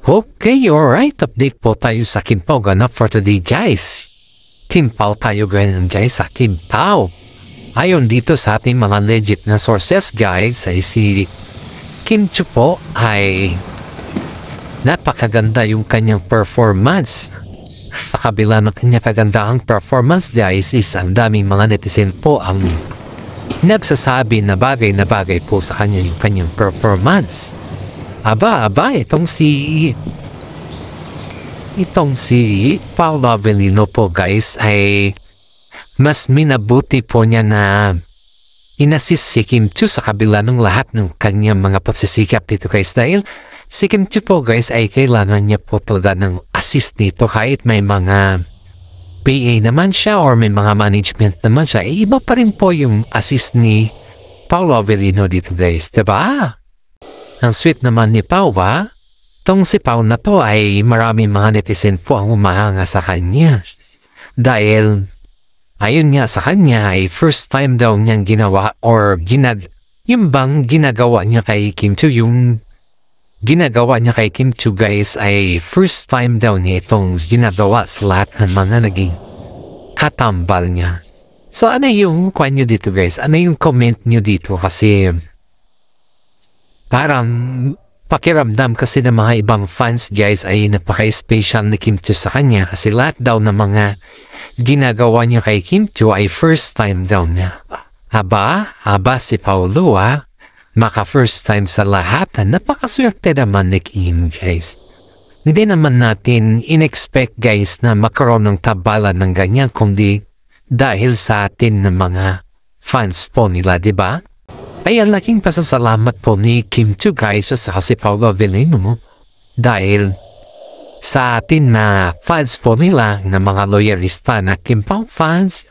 Okay, alright. Update po tayo sa Kim Pao ganap for today, guys. Kim Pao tayo ganyan, guys, sa Kim Pao. Ayon dito sa ating mga legit na sources, guys, ay si Kim Chiu po ay napakaganda yung kanyang performance. Sa kabila ng kanyang kagandahang performance, guys, is ang daming mga netizen po ang nagsasabi na bagay po sa kanya yung kanyang performance. Aba, itong si Paolo Avellino po, guys, ay mas minabuti po niya na inassist si Kim Chiu sa kabila ng lahat ng kanyang mga pagsisikap dito, guys, dahil si Kim Chiu po, guys, ay kailangan niya po talaga ng assist dito kahit may mga PA naman siya or may mga management naman siya, iba pa rin po yung assist ni Paolo Avellino dito, guys, diba? Ang sweet naman ni Pao, ba? Tong si Pao na to ay maraming mga netizen po ang humahanga sa kanya. Dahil, ayon nga sa kanya ay first time daw niyang ginawa or yung bang ginagawa niya kay Kim Chiu, yung ginagawa niya kay Kim Chiu, guys, ay first time daw niya itong ginagawa sa lahat ng mga naging katambal niya. So, ano yung kwan nyo dito, guys? Ano yung comment nyo dito? Kasi parang pakiramdam kasi ng mga ibang fans, guys, ay napaka-special ni Kim Chiu sa kanya kasi lahat daw ng mga ginagawa niya kay Kim Chiu ay first time daw niya. Haba si Paolo, maka first time sa lahat. Napakaswerte naman ni Kim, guys. Hindi naman natin in-expect, guys, na makaroon ng tabalan ng ganyan kundi dahil sa atin ng mga fans po nila, diba? Ay ang laking pasasalamat po ni Kim Chiu, guys, sa si Paolo Avellino mo. Dahil sa atin na fans po nila, na mga loyalista na Kim Pao fans,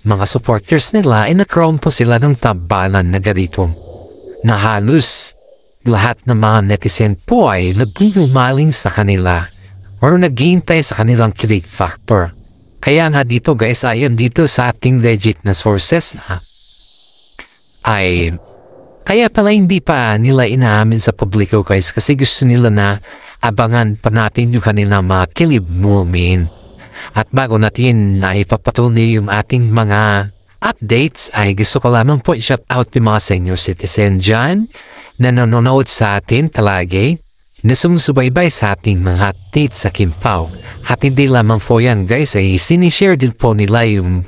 mga supporters nila, ay nagkaroon po sila ng tabalan na ganito. Na halos lahat ng mga netizen po ay naging sa kanila or naghihintay sa kanilang click factor. Kaya nga dito, guys, ayon dito sa ating legit na sources, ay kaya pala hindi pa nila inaamin sa publiko, guys, kasi gusto nila na abangan pa natin yung kanilang mga kilib moment. At bago natin na ipapatuloy yung ating mga updates, ay gusto ko lamang po i-shout out yung mga senior citizen dyan na nanonood sa atin palagi, na sumusubaybay sa ating mga updates sa Kim Pao. At hindi lamang po yan, guys, ay sinishare din po nila yung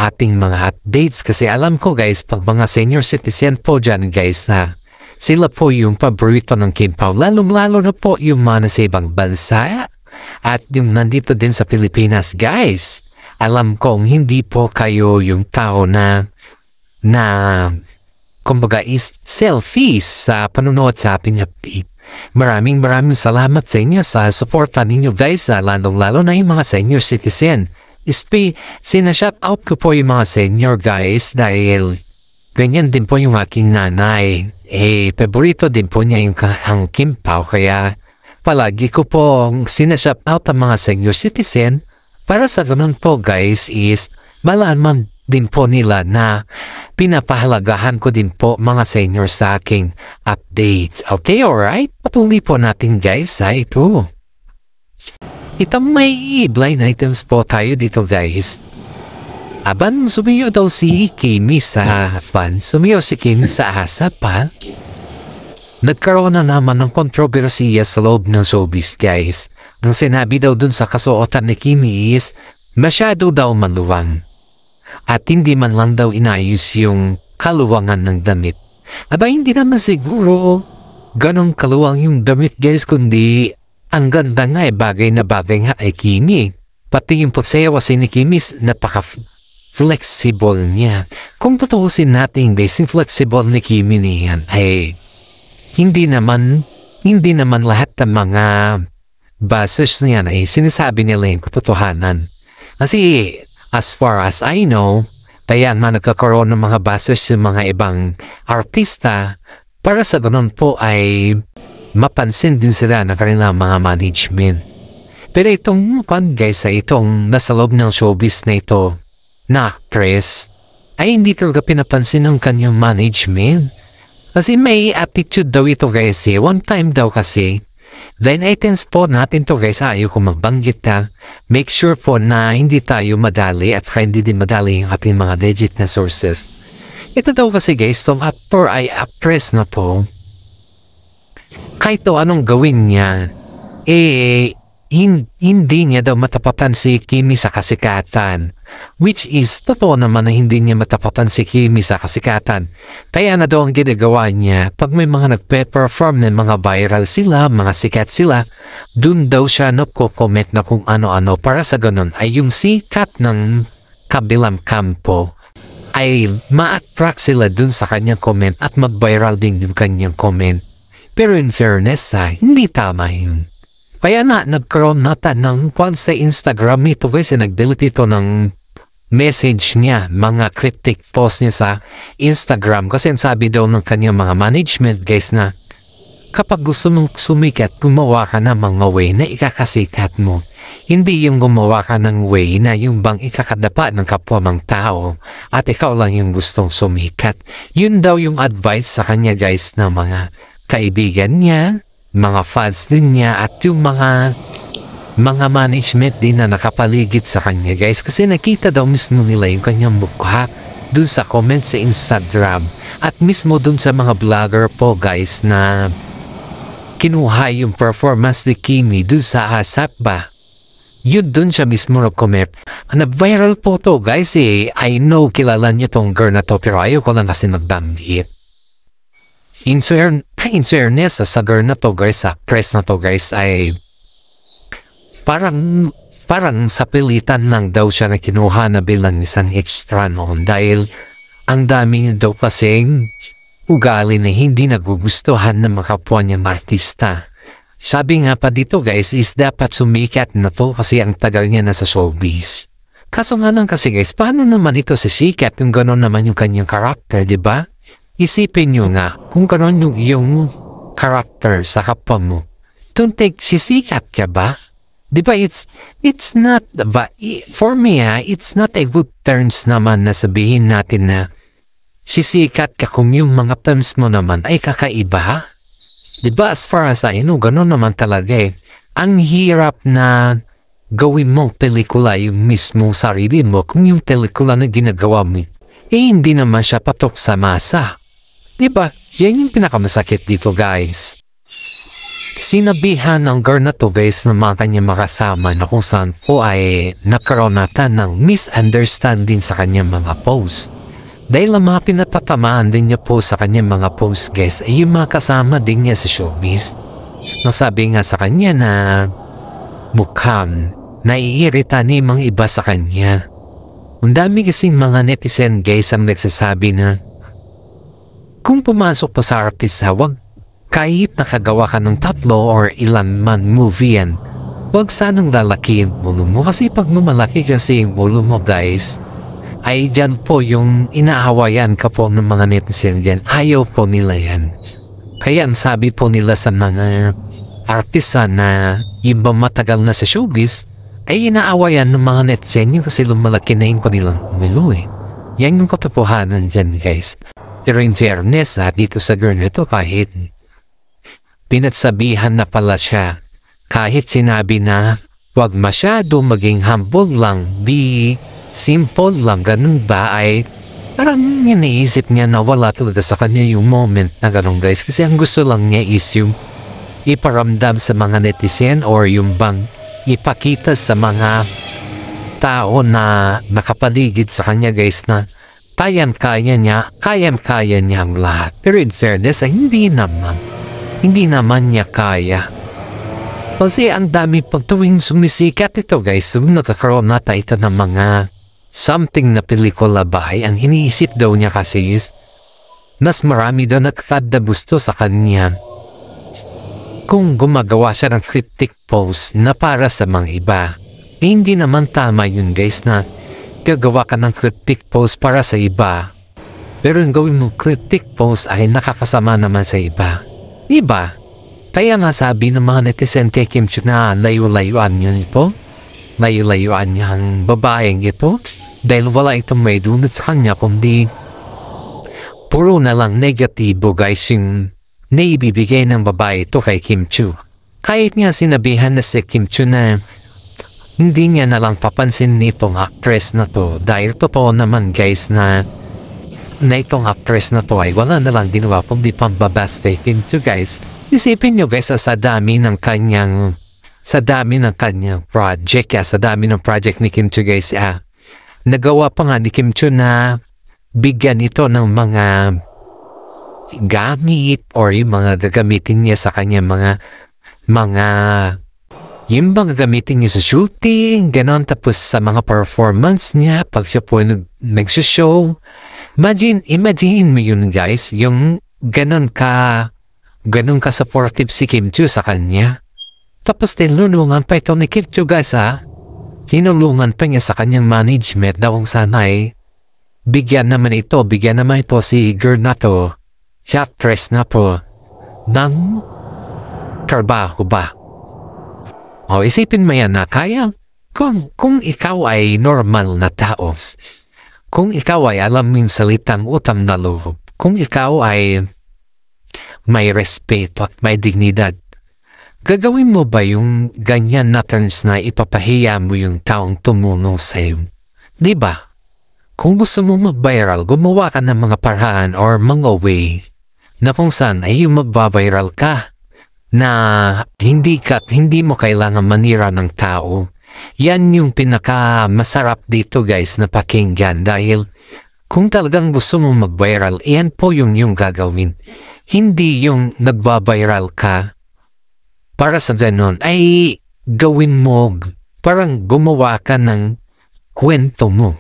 ating mga updates kasi alam ko, guys, pag mga senior citizen po dyan, guys, na sila po yung paborito ng Kim Pao, lalong-lalo na po yung mga nasa ibang bansa at yung nandito din sa Pilipinas, guys. Alam kong hindi po kayo yung tao na kumbaga is selfies sa panunood sa ating update. Maraming salamat sa inyo sa suporta ninyo, guys, lalong-lalo na yung mga senior citizen. Sinashout out ko po yung mga senior, guys, dahil ganyan din po yung aking nanay. Paborito din po niya yung ang Kim Pao, kaya palagi ko po sinashout out ang mga senior citizen para sa ganun po, guys, is malaman din po nila na pinapahalagahan ko din po mga senior sa aking updates. Okay, alright? Patuloy po natin, guys, sa ito. Itong may blind items po tayo dito, guys. Aban, sumiyo daw si Kimi sa fan. Sumiyo si Kimi sa ASAP, pa. Nagkaroon na naman ng kontrobersiya sa loob ng showbiz, guys. Ang sinabi daw dun sa kasuotan ni Kimi is masyado daw maluwang. At hindi man lang daw inayos yung kaluwangan ng damit. Aba, hindi naman siguro ganong kaluwang yung damit, guys, kundi ang ganda nga bagay na bagay nga ay Kimi. Pati yung pagsayaw ni Kimi napaka-flexible niya. Kung tutuusin natin, guys, yung flexible ni Kimi niyan ay hindi naman lahat ng mga buzzers niyan ay sinasabi nila yung katotohanan. Kasi as far as I know, kaya man nagkakaroon ng mga buzzers yung mga ibang artista para sa ganun po ay mapansin din sila na kanilang mga management. Pero itong guys, itong nasa loob ng showbiz na ito na actress ay hindi talaga pinapansin ng kanyang management. Kasi may attitude daw ito, guys. One time daw kasi Line items po natin to guys, ayaw ko magbanggit na. Make sure po na hindi tayo madali at hindi din madali yung ating mga legit na sources. Ito daw kasi guys, itong actor ay actress na po. Kahit to anong gawin niya, hindi niya daw matapatan si Kimi sa kasikatan. Which is, totoo naman na hindi niya matapatan si Kimi sa kasikatan. Kaya na daw ang ginagawa niya, pag may mga nagpe-perform ng mga viral sila, mga sikat sila, dun daw siya nagko-comment na kung ano-ano para sa ganun ay yung sikat ng kabilang kampo ay ma-attract sila dun sa kanyang comment at mag-viral din yung kanyang comment. Pero in fairness, hindi tama yun. Kaya nagkaroon nata ng kwan sa Instagram nito kasi nag-delete ito ng message niya, mga cryptic post niya sa Instagram. Kasi sabi daw ng kanyang mga management guys na kapag gusto mong sumikat, gumawa ka ng mga way na ikakasikat mo. Hindi yung gumawa ka ng way na yung bang ikakadapa ng kapwa mong tao at ikaw lang yung gustong sumikat. Yun daw yung advice sa kanya guys na mga kaibigan niya, mga fans din niya at yung mga management din na nakapaligid sa kanya guys kasi nakita daw mismo nila yung kanyang mukha dun sa comment sa Instagram at mismo dun sa mga vlogger po guys na kinuha yung performance ni Kimi dun sa ASAP ba. Yun dun siya mismo nag-comment. Nag-viral po to guys I know kilala niyo tong girl na to pero ayaw ko lang kasi nagbanggit. In fairness, sa girl na to guys, sa press na to guys ay parang sa pilitan lang daw siya na kinuha na bilang isang extra noon dahil ang dami niya daw kasing ugali na hindi nagugustuhan ng mga kapwa niyang artista. Sabi nga pa dito guys is dapat sumikat na to kasi ang tagal niya na sa showbiz. Kaso nga lang kasi guys, paano naman ito sisikat yung gano'n naman yung kanyang karakter, di ba? Isipin nyo nga, kung karon yung iyong character sa kapwa mo, tuntig, sisikat ka ba? Diba, it's not, for me it's not a good terms naman na sabihin natin na sisikat ka kung yung mga terms mo naman ay kakaiba. Diba, as far as I know, gano'n naman talaga Ang hirap na gawin mong pelikula yung mismo sarili mo kung yung pelikula na ginagawa mo, hindi naman siya patok sa masa. Diba? Yan yung pinakamasakit dito guys. Sinabihan ng girl na to guys na mga kanyang makasama na kung saan po ay nagkaroon natin ng misunderstanding sa kanyang mga post. Dahil ang mga pinapatamaan din niya po sa kanyang mga post guys ay yung mga kasama din niya sa showbiz. Nasabi nga sa kanya na mukhang naiirita ni mga iba sa kanya. Ang dami kasing mga netizen guys ang nagsasabi na kung pumasok pa sa artista, wag kahit nakagawa ka ng 3 or ilan man movie yan, wag sanang lalaki yung ulo mo kasi pag lumalaki kasi yung ulo mo guys, ay dyan po yung inaawayan ka po ng mga netizen dyan. Ayaw po nila yan. Kaya ang sabi po nila sa mga artista na yung matagal na sa showbiz, ay inaawayan ng mga netizen yung kasi lumalaki na yung kanilang ulo Yan yung katotohanan dyan guys. Pero in fairness dito sa girl nito kahit pinagsabihan na pala siya, kahit sinabi na wag masyado maging humble lang, be simple lang, ganun ba ay parang iniisip niya na wala talaga sa kanya yung moment na ganun guys kasi ang gusto lang niya is yung iparamdam sa mga netizen or yung bang ipakita sa mga tao na nakapaligid sa kanya guys na kayang-kaya niya ang lahat. Pero in fairness, hindi naman niya kaya. Kasi ang dami pag tuwing sumisikat ito guys, nagkakaroon nata ito ng mga something na pelikula bahay. Ang iniisip daw niya kasi is, mas marami daw nakakada gusto sa kanya. Kung gumagawa siya ng cryptic post na para sa mga iba, hindi naman tama yun guys na gagawa ka ng cryptic post para sa iba. Pero yung gawin mo cryptic post ay nakakasama naman sa iba. Diba? Kaya nga sabi ng mga netizen kay Kim Chiu na layo-layuan niyo ito. Layo-layuan niya ang babaeng ito. Dahil wala itong may dunot sa kanya kundi puro na lang negatibo guys yung naibibigay ng babae ito kay Kim Chiu. Kahit nga sinabihan na si Kim Chu na hindi niya nalang papansin nitong actress na to dahil totoo naman guys na itong actress na to ay wala nalang ginawa kundi pambabastay Kim Chu guys. Isipin nyo guys sa dami ng kanyang project sa dami ng project ni Kim Chu guys nagawa pa nga ni Kim Chu na bigyan ito ng mga gamit or yung mga gagamitin niya sa kanya mga yung mga gamitin niya sa shooting, ganon, tapos sa mga performance niya, pag siya po nag-show. Imagine mo yun guys, yung ganon ka supportive si Kim Chu sa kanya. Tapos tinulungan pa ito ni Kim Chu guys tinulungan pa niya sa kanyang management na kung sana bigyan naman ito si girl na to, si actress na po, ng trabaho ba? O isipin mo yan na kaya kung ikaw ay normal na tao, kung ikaw ay alam mo yung salitang utang na loob, kung ikaw ay may respeto at may dignidad, gagawin mo ba yung ganyan na terms na ipapahiya mo yung taong tumulong sa'yo? Diba? Kung gusto mo mag-viral, gumawa ka ng mga paraan or mga way na kung saan ay yung mag-viral ka na hindi mo kailangan manira ng tao. Yan yung pinaka-masarap dito guys na pakinggan dahil kung talagang gusto mo mag-viral, yan po yung gagawin. Hindi yung nag-viral ka para sa ganun ay gawin mo, parang gumawa ka ng kwento mo.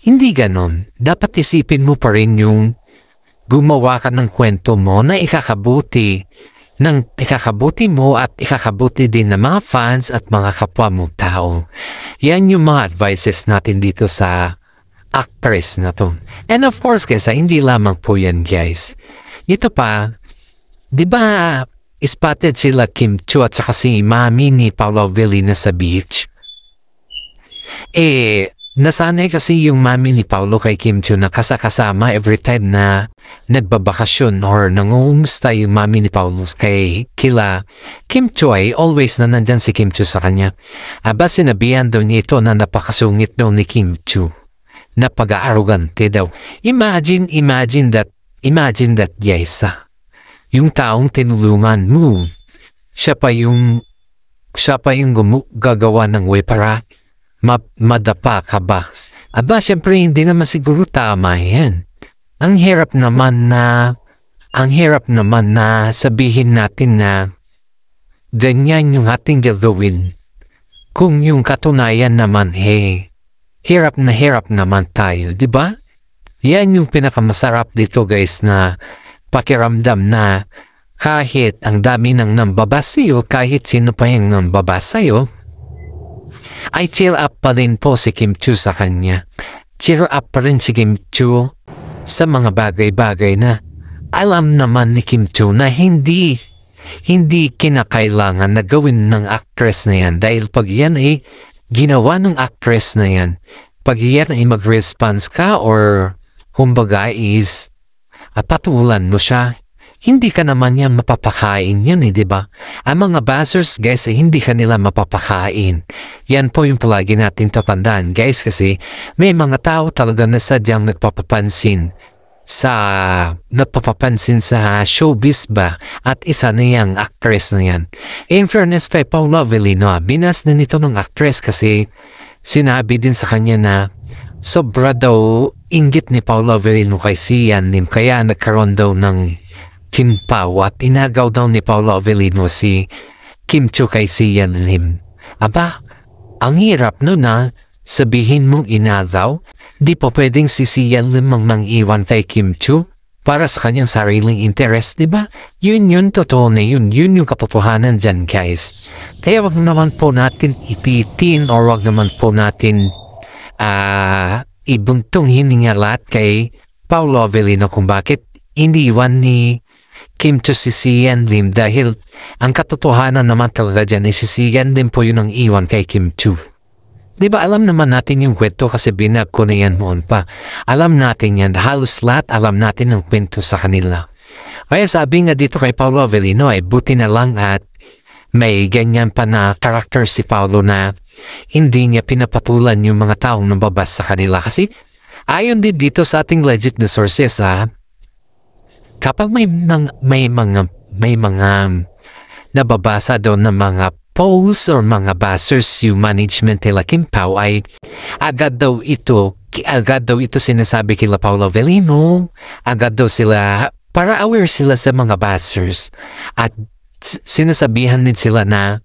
Hindi ganon. Dapat isipin mo pa rin yung gumawa ka ng kwento mo na ikakabuti mo at ikakabuti din ng mga fans at mga kapwa mo tao. Yan yung mga advices natin dito sa actress na to. And of course guys, hindi lamang po yan guys. Ito pa, di ba spotted sila Kim Chu at saka si mami ni Paolo Avellino sa beach? Nasanay kasi yung mami ni Paolo kay Kim Chu na kasama every time na nagbabakasyon or nangungumusta yung mami ni Paolo kay kila Kim Chu ay always na nandyan si Kim Chu sa kanya. Aba sinabihan daw niya ito na napakasungit daw ni Kim Chu. Napag-arrogante daw. Imagine that guys. Yung taong tinulungan mo. Siya pa yung gagawa ng way para madapa ka ba? Aba, syempre hindi naman siguro tama yan. Ang hirap naman na sabihin natin na ganyan yung ating gagawin. Kung yung katunayan naman, hirap naman tayo, di ba? Yan yung pinakamasarap dito guys na pakiramdam na kahit ang dami ng nambabasayo, kahit sino pa yung nambabasayo, ay chill up pa rin po si Kim Chu sa kanya. Chill up pa rin si Kim Chu sa mga bagay-bagay na alam naman ni Kim Chu na hindi kinakailangan na gawin ng actress na yan dahil pag yan ay ginawa ng actress na yan, pag yan ay mag-response ka or kumbaga is patulan mo siya, hindi ka naman yan mapapakain yan diba? Ang mga buzzers guys hindi ka nila mapapakain. Yan po yung palagi natin tatandaan guys kasi may mga tao talaga na sadyang nagpapapansin sa showbiz ba at isa na yung actress na yan. In fairness kay Paolo Avellino, binas na nito ng actress kasi sinabi din sa kanya na sobra daw inggit ni Paolo Avellino kay Sian Lim kaya nagkaroon daw ng Kimpaw at inagaw daw ni Paolo Avellino si Kim Chu kay Sian Lim. Aba, ang hirap no na sabihin mong inagaw, di po pwedeng si Sian Lim ang mang-iwan kay Kim Chu para sa kanyang sariling interest, di ba? Yun, totoo na yun yung katotohanan dyan guys. Kaya wag naman po natin ipitin or wag naman po natin ibuntong hininga lahat kay Paolo Avellino kung bakit iniwan ni Kim Chu si Sian Lim dahil ang katotohanan naman talaga dyan ay si Sian Lim po yun ang iwan kay Kim Chu. Diba alam naman natin yung kwento kasi binag ko na yan noon pa. Alam natin yan, halos lahat alam natin ang kwento sa kanila. Kaya sabi nga dito kay Paolo Avellino ay buti na lang at May ganyan pa na karakter si Paolo na hindi niya pinapatulan yung mga taong nababas sa kanila kasi ayon din dito sa ating legit na sources kapag may mga nababasa daw ng mga posts or mga bashers yung management nila Kim Pao ay agad daw ito sinasabi kila Paolo Avellino, agad daw sila para aware sila sa mga bashers at sinasabihan din sila na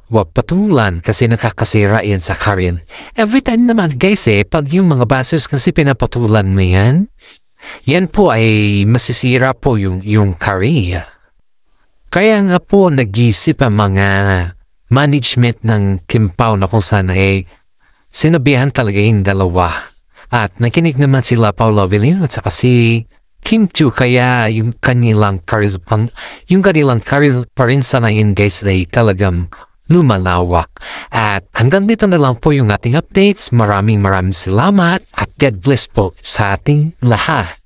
wag patulan kasi nakakasira yan sa career. Every time naman guys pag yung mga bashers kasi pinapatulan mo yan po ay masisira po yung career. Kaya nga po nag-isip ang mga management ng Kim Pao na kung saan ay sinabihan talaga yung dalawa. At nakinig naman sila Paolo Avellino at saka si Kim Chiu kaya yung kanilang career pa rin sana yun guys ay talagang lumalawak. At hanggang dito na lang po yung ating updates. Maraming salamat at God bless po sa ating lahat.